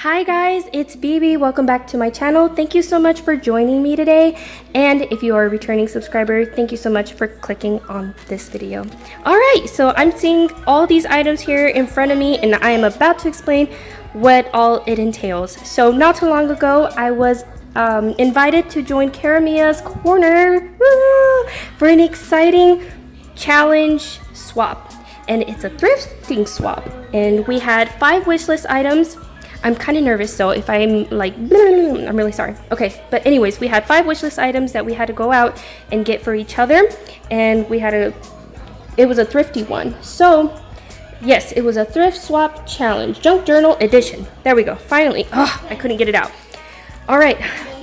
Hi guys, it's BB. Welcome back to my channel. Thank you so much for joining me today. And if you are a returning subscriber, thank you so much for clicking on this video. Alright, so I'm seeing all these items here in front of me and I am about to explain what all it entails. So not too long ago, I was invited to join Cara's Corner for an exciting challenge swap. And it's a thrifting swap. And we had 5 wishlist items. I'm kind of nervous, so if I'm like, I'm really sorry. Okay, but anyways, we had 5 wishlist items that we had to go out and get for each other, and it was a thrifty one. So, yes, it was a thrift swap challenge, junk journal edition. There we go, finally. Oh, I couldn't get it out. All right,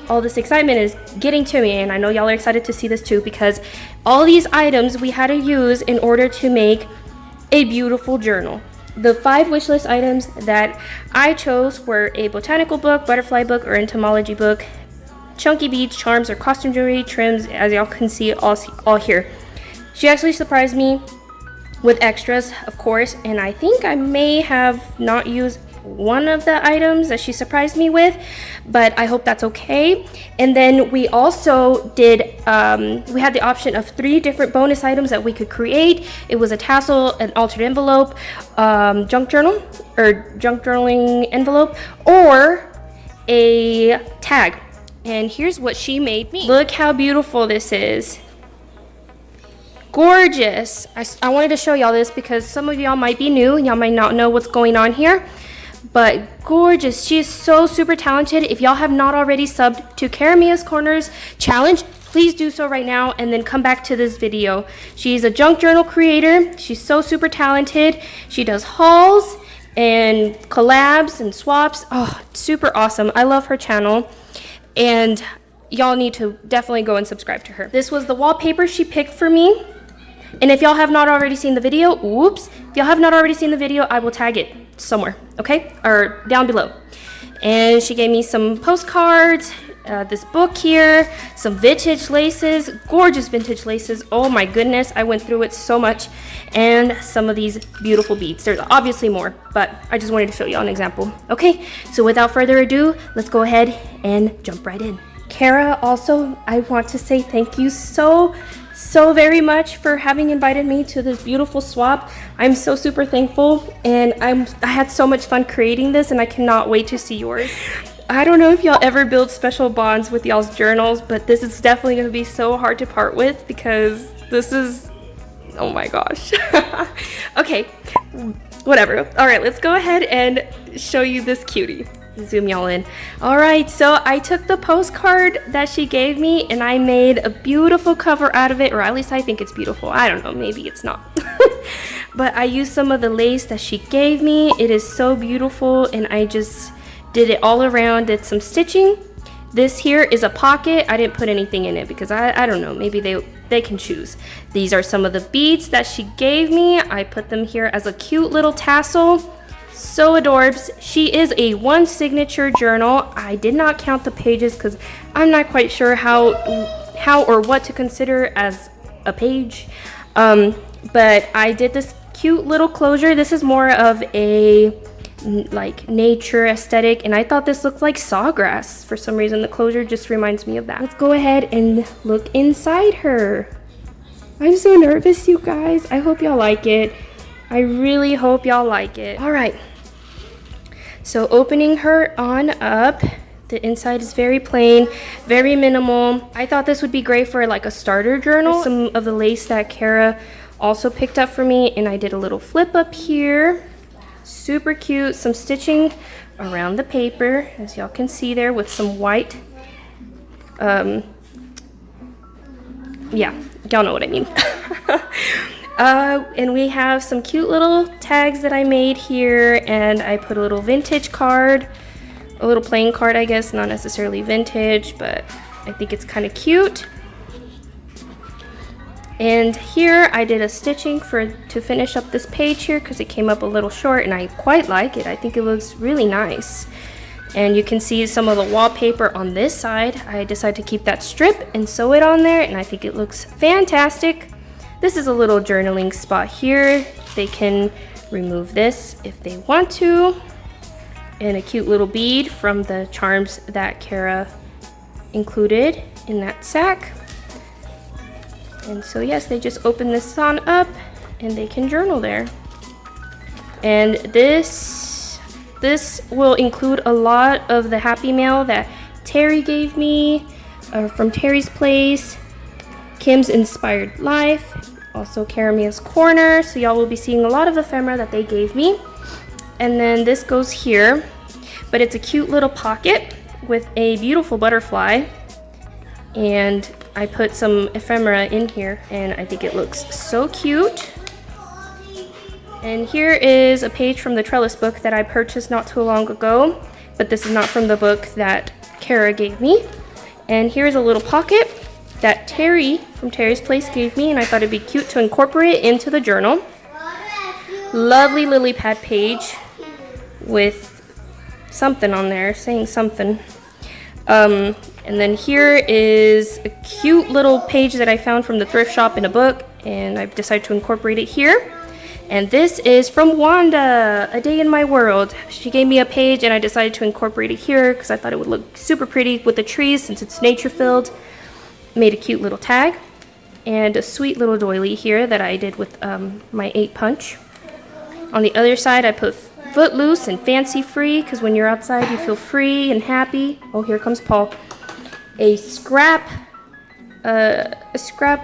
all this excitement is getting to me, and I know y'all are excited to see this too, because all these items we had to use in order to make a beautiful journal. The 5 wishlist items that I chose were a botanical book, butterfly book, or entomology book, chunky beads, charms, or costume jewelry, trims, as y'all can see all here. She actually surprised me with extras, of course, and I think I may have not used one of the items that she surprised me with, but I hope that's okay. And then we also did, we had the option of 3 different bonus items that we could create. It was a tassel, an altered envelope, junk journal or junk journaling envelope, or a tag. And here's what she made me. Look how beautiful this is. Gorgeous. I wanted to show y'all this because some of y'all might be new and y'all might not know what's going on here. But gorgeous. She is so super talented. If y'all have not already subbed to Cara's Corners challenge, please do so right now and then come back to this video. She's a junk journal creator. She's so super talented. She does hauls and collabs and swaps. Oh, super awesome. I love her channel. And y'all need to definitely go and subscribe to her. This was the wallpaper she picked for me. And if y'all have not already seen the video, if y'all have not already seen the video, I will tag it somewhere, okay? Or down below. And she gave me some postcards, this book here, some vintage laces, gorgeous vintage laces. Oh my goodness, I went through it so much. And some of these beautiful beads. There's obviously more, but I just wanted to show you an example. Okay, so without further ado, let's go ahead and jump right in. Cara, also, I want to say thank you so very much for having invited me to this beautiful swap. I'm so super thankful, and I had so much fun creating this, and I cannot wait to see yours. I don't know if y'all ever build special bonds with y'all's journals, but this is definitely going to be so hard to part with because this is, oh my gosh. Okay, whatever. All right, let's go ahead and show you this cutie. Zoom y'all in. All right, so I took the postcard that she gave me and I made a beautiful cover out of it, or at least I think it's beautiful. I don't know, maybe it's not. But I used some of the lace that she gave me. It is so beautiful, and I just did it all around, did some stitching. This here is a pocket. I didn't put anything in it because I don't know, maybe they can choose. These are some of the beads that she gave me. I put them here as a cute little tassel. So adorbs. She is a 1 signature journal. I did not count the pages because I'm not quite sure how or what to consider as a page. But I did this cute little closure. This is more of a like nature aesthetic, and I thought this looked like sawgrass. For some reason, the closure just reminds me of that. Let's go ahead and look inside her. I'm so nervous, you guys. I hope y'all like it. I really hope y'all like it. All right, so opening her on up, the inside is very plain, very minimal. I thought this would be great for like a starter journal. Some of the lace that Cara also picked up for me, and I did a little flip up here. Super cute. Some stitching around the paper, as y'all can see there, with some white. Yeah, y'all know what I mean. And we have some cute little tags that I made here, and I put a little vintage card, a little plain card, I guess, not necessarily vintage, but I think it's kind of cute. And here I did a stitching to finish up this page here because it came up a little short, and I quite like it. I think it looks really nice. And you can see some of the wallpaper on this side. I decided to keep that strip and sew it on there, and I think it looks fantastic. This is a little journaling spot here. They can remove this if they want to. and a cute little bead from the charms that Cara included in that sack. And so yes, they just open this on up and they can journal there. And this will include a lot of the happy mail that Terry gave me from Terry's Place, Kim's Inspired Life, also Caramia's Corner. So y'all will be seeing a lot of ephemera that they gave me. And then this goes here, but it's a cute little pocket with a beautiful butterfly. And I put some ephemera in here and I think it looks so cute. And here is a page from the Trellis book that I purchased not too long ago, but this is not from the book that Cara gave me. And here's a little pocket that Terry from Terry's Place gave me, and I thought it'd be cute to incorporate it into the journal. Lovely lily pad page with something on there, saying something. And then here is a cute little page that I found from the thrift shop in a book, and I've decided to incorporate it here. And this is from Wanda, A Day in My World. She gave me a page and I decided to incorporate it here because I thought it would look super pretty with the trees since it's nature filled. Made a cute little tag and a sweet little doily here that I did with my 8 punch. On the other side I put footloose and fancy free because when you're outside you feel free and happy. Oh, here comes Paul. A scrap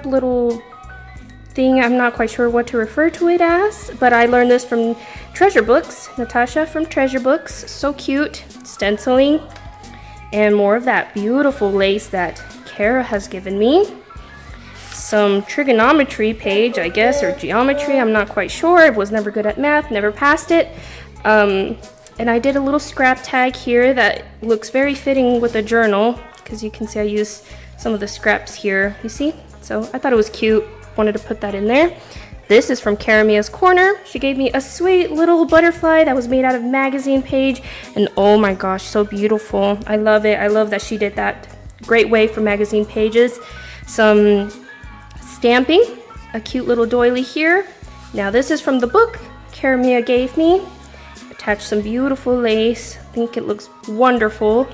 little thing. I'm not quite sure what to refer to it as, but I learned this from Treasure Books. Natasha from Treasure Books. So cute. Stenciling. And more of that beautiful lace that Cara has given me. Some trigonometry page, I guess, or geometry. I'm not quite sure. I was never good at math. Never passed it. And I did a little scrap tag here that looks very fitting with a journal because you can see I used some of the scraps here. You see? So I thought it was cute. Wanted to put that in there. This is from Caramia's Corner. She gave me a sweet little butterfly that was made out of magazine page, and oh my gosh, so beautiful. I love it. I love that she did that. Great way for magazine pages. Some stamping, a cute little doily here. Now this is from the book Caramia gave me. Attached some beautiful lace. I think it looks wonderful.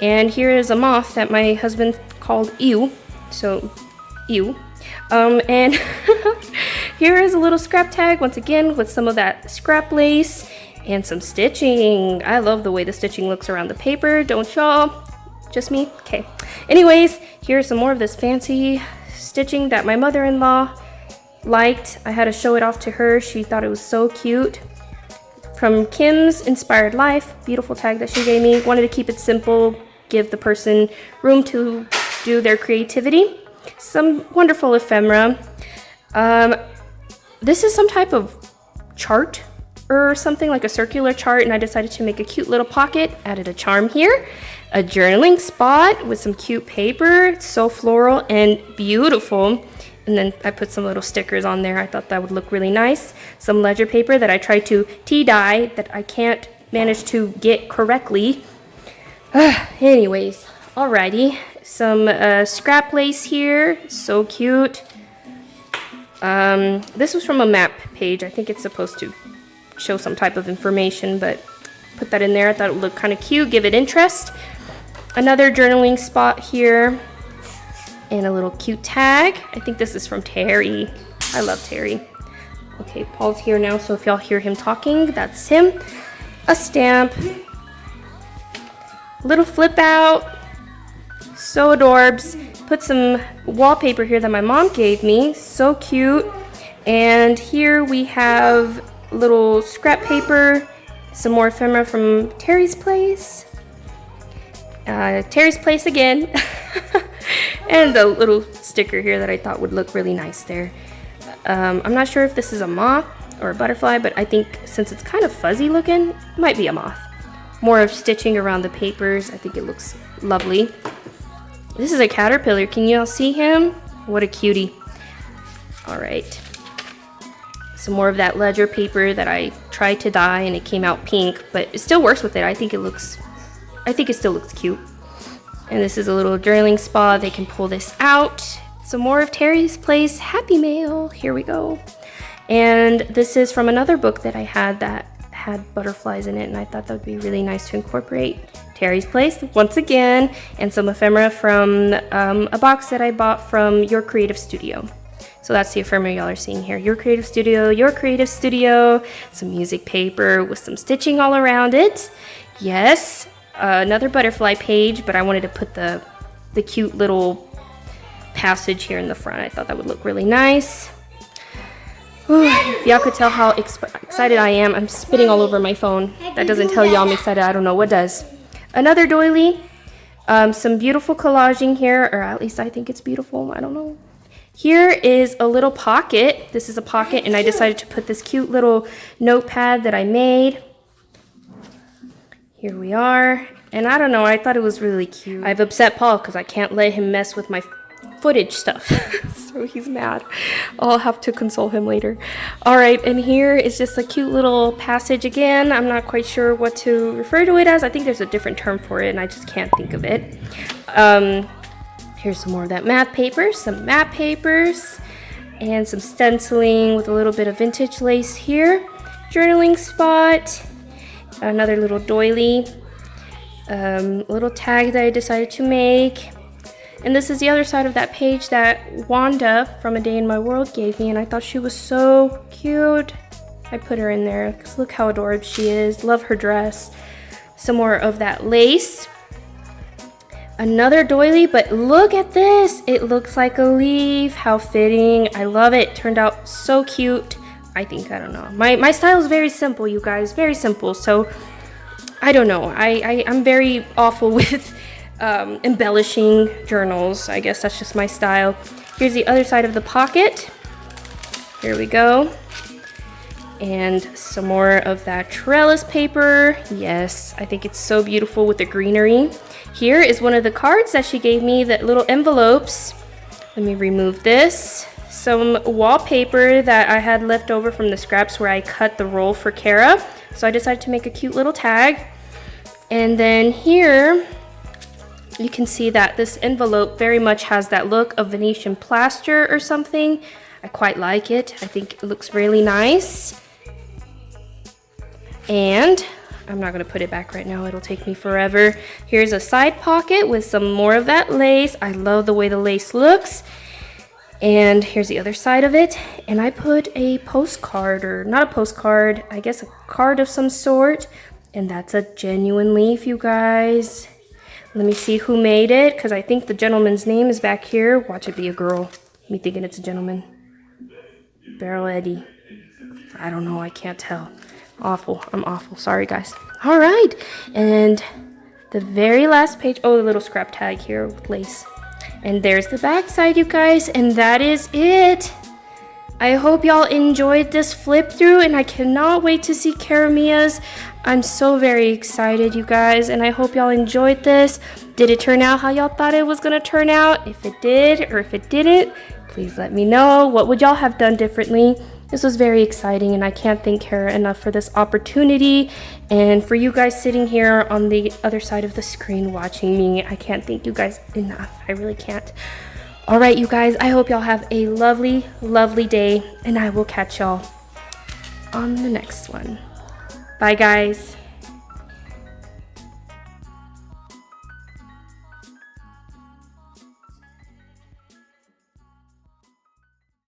And here is a moth that my husband called Ew. So, ew. And here is a little scrap tag once again with some of that scrap lace and some stitching. I love the way the stitching looks around the paper, don't y'all? Just me? Okay. Anyways, here's some more of this fancy stitching that my mother-in-law liked. I had to show it off to her. She thought it was so cute. From Kim's Inspired Life, beautiful tag that she gave me. Wanted to keep it simple, give the person room to do their creativity. Some wonderful ephemera. This is some type of chart or something, like a circular chart, and I decided to make a cute little pocket. Added a charm here. A journaling spot with some cute paper. It's so floral and beautiful. And then I put some little stickers on there. I thought that would look really nice. Some ledger paper that I tried to tea-dye that I can't manage to get correctly. Anyways, alrighty. Some scrap lace here. So cute. This was from a map page. I think it's supposed to show some type of information, but put that in there. I thought it would look kind of cute, give it interest. Another journaling spot here. And a little cute tag. I think this is from Terry. I love Terry. Okay, Paul's here now, so if y'all hear him talking, that's him. A stamp. Little flip out. So adorbs. Put some wallpaper here that my mom gave me. So cute. And here we have little scrap paper. Some more ephemera from Terry's Place. Terry's Place again. And a little sticker here that I thought would look really nice there. I'm not sure if this is a moth or a butterfly, but I think since it's kind of fuzzy looking, it might be a moth. More of stitching around the papers. I think it looks lovely. This is a caterpillar. Can you all see him? What a cutie. Alright. Some more of that ledger paper that I tried to dye and it came out pink, but it still works with it. I think it still looks cute. And this is a little journaling spot. They can pull this out. Some more of Terry's Place Happy Mail. Here we go. And this is from another book that I had that had butterflies in it, and I thought that would be really nice to incorporate. Terry's Place once again, and some ephemera from a box that I bought from Your Creative Studio. So that's the ephemera y'all are seeing here. Your Creative Studio, Your Creative Studio. Some music paper with some stitching all around it. Yes, another butterfly page, but I wanted to put the cute little passage here in the front. I thought that would look really nice. Ooh, if y'all could tell how excited I am, I'm spitting all over my phone. That doesn't tell y'all I'm excited. I don't know what does. Another doily. Some beautiful collaging here, or at least I think it's beautiful. I don't know. Here is a little pocket. This is a pocket, and I decided to put this cute little notepad that I made. Here we are. And I don't know, I thought it was really cute. I've upset Paul because I can't let him mess with my footage stuff. So he's mad. I'll have to console him later. All right, and here is just a cute little passage again. I'm not quite sure what to refer to it as. I think there's a different term for it, and I just can't think of it. Here's some more of that math paper, some map papers, and some stenciling with a little bit of vintage lace here. Journaling spot, another little doily, little tag that I decided to make. And this is the other side of that page that Wanda from A Day in My World gave me, and I thought she was so cute. I put her in there because look how adorable she is. Love her dress. Some more of that lace. Another doily, but look at this. It looks like a leaf. How fitting. I love it. Turned out so cute. I think, I don't know. My style is very simple, you guys. Very simple. So, I don't know. I'm very awful with embellishing journals. I guess that's just my style. Here's the other side of the pocket. Here we go. And some more of that trellis paper. Yes, I think it's so beautiful with the greenery. Here is one of the cards that she gave me, the little envelopes. Let me remove this. Some wallpaper that I had left over from the scraps where I cut the roll for Cara. So I decided to make a cute little tag. And then here, you can see that this envelope very much has that look of Venetian plaster or something. I quite like it. I think it looks really nice. And I'm not going to put it back right now. It'll take me forever. Here's a side pocket with some more of that lace. I love the way the lace looks. And here's the other side of it. And I put a postcard, or not a postcard, I guess a card of some sort. And that's a genuine leaf, you guys. Let me see who made it, because I think the gentleman's name is back here. Watch it be a girl. Me thinking it's a gentleman. Barrel Eddie. I don't know. I can't tell. Awful. I'm awful. Sorry, guys. All right. And the very last page. Oh, the little scrap tag here with lace. And there's the back side, you guys. And that is it. I hope y'all enjoyed this flip through, and I cannot wait to see Caramia's. I'm so very excited, you guys, and I hope y'all enjoyed this. Did it turn out how y'all thought it was going to turn out? If it did or if it didn't, please let me know. What would y'all have done differently? This was very exciting, and I can't thank Cara enough for this opportunity, and for you guys sitting here on the other side of the screen watching me. I can't thank you guys enough. I really can't. All right, you guys, I hope y'all have a lovely, lovely day, and I will catch y'all on the next one. Bye, guys.